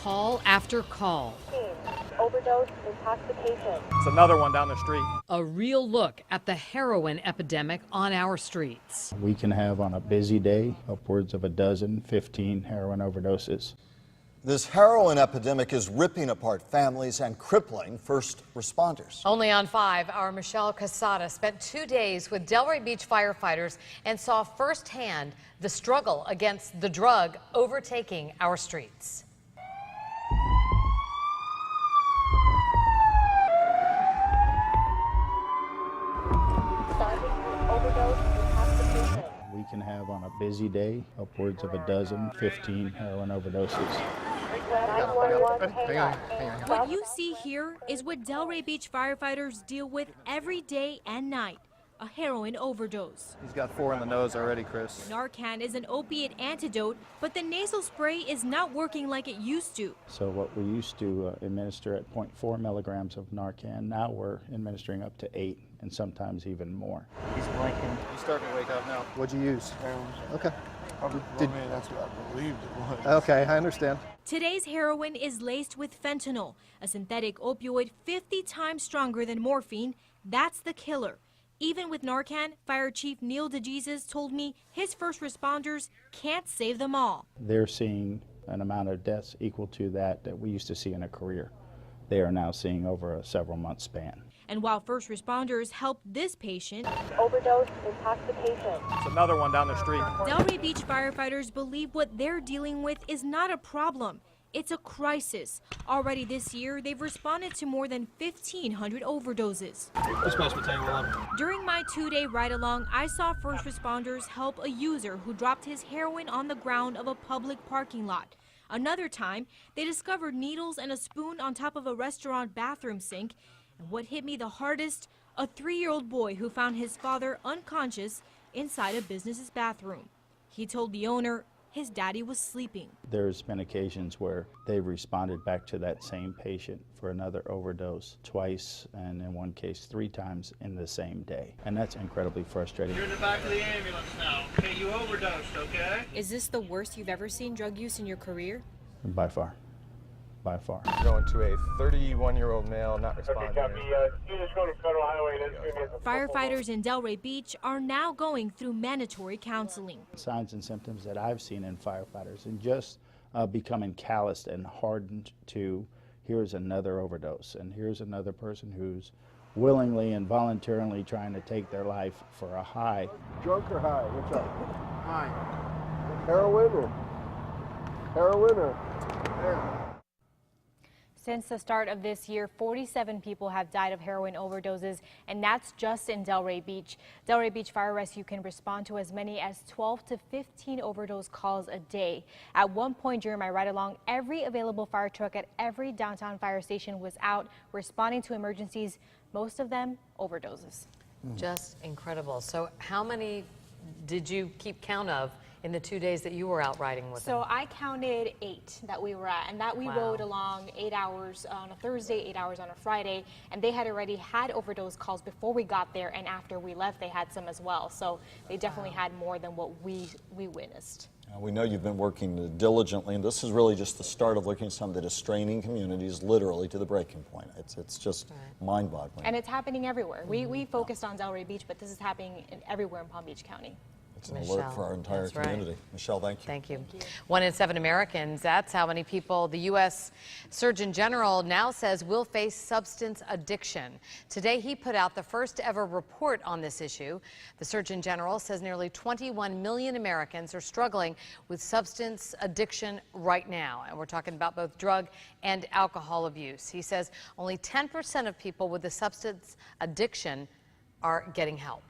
call after call. Overdose intoxication. It's another one down the street. A real look at the heroin epidemic on our streets. We can have on a busy day upwards of 12, 15 heroin overdoses. This heroin epidemic is ripping apart families and crippling first responders. Only on 5, our Michelle Casada spent 2 days with Delray Beach firefighters and saw firsthand the struggle against the drug overtaking our streets. We can have on a busy day upwards of 12, 15 heroin overdoses. What you see here is what Delray Beach firefighters deal with every day and night, a heroin overdose. He's got 4 in the nose already, Chris. Narcan is an opiate antidote, but the nasal spray is not working like it used to. So what we used to administer at 0.4 milligrams of Narcan, now we're administering up to 8 and sometimes even more. He's blinking. He's starting to wake up now. What'd you use? Okay. That's what I believed it was. Okay, I understand. Today's heroin is laced with fentanyl, a synthetic opioid 50 times stronger than morphine. That's the killer. Even with Narcan, Fire Chief Neil DeJesus told me his first responders can't save them all. They're seeing an amount of deaths equal to that we used to see in a career. They are now seeing over a several-month span. And while first responders helped this patient, Overdose intoxication. It's another one down the street. Delray Beach firefighters believe what they're dealing with is not a problem. It's a crisis. Already this year, they've responded to more than 1,500 overdoses. During my 2-day ride-along, I saw first responders help a user who dropped his heroin on the ground of a public parking lot. Another time, they discovered needles and a spoon on top of a restaurant bathroom sink. And what hit me the hardest, a 3-year-old boy who found his father unconscious inside a business's bathroom. He told the owner his daddy was sleeping. There's been occasions where they've responded back to that same patient for another overdose twice, and in one case 3 times in the same day. And that's incredibly frustrating. You're in the back of the ambulance now. Okay, you overdosed, okay? Is this the worst you've ever seen drug use in your career? By far. By far. Going to a 31-year-old male not responding. Firefighters in Delray Beach are now going through mandatory counseling. Signs and symptoms that I've seen in firefighters and just becoming calloused and hardened to here's another overdose and here's another person who's willingly and voluntarily trying to take their life for a high. Drunk or high? What's up? High. Heroin or? Yeah. Since the start of this year, 47 people have died of heroin overdoses, and that's just in Delray Beach. Delray Beach Fire Rescue can respond to as many as 12 to 15 overdose calls a day. At one point during my ride along, every available fire truck at every downtown fire station was out responding to emergencies, most of them overdoses. Just incredible. So how many did you keep count of in the 2 days that you were out riding with them? So I counted 8 that we were at, and that we rode along 8 hours on a Thursday, 8 hours on a Friday, and they had already had overdose calls before we got there, and after we left they had some as well. So they definitely had more than what we witnessed. We know you've been working diligently, and this is really just the start of looking at some that is straining communities literally to the breaking point. It's just mind-boggling. And it's happening everywhere. We focused on Delray Beach, but this is happening everywhere in Palm Beach County. It's an alert for our entire community. Right. Michelle, thank you. Thank you. 1 in 7 Americans, that's how many people the U.S. Surgeon General now says will face substance addiction. Today, he put out the first ever report on this issue. The Surgeon General says nearly 21 million Americans are struggling with substance addiction right now. And we're talking about both drug and alcohol abuse. He says only 10% of people with the substance addiction are getting help.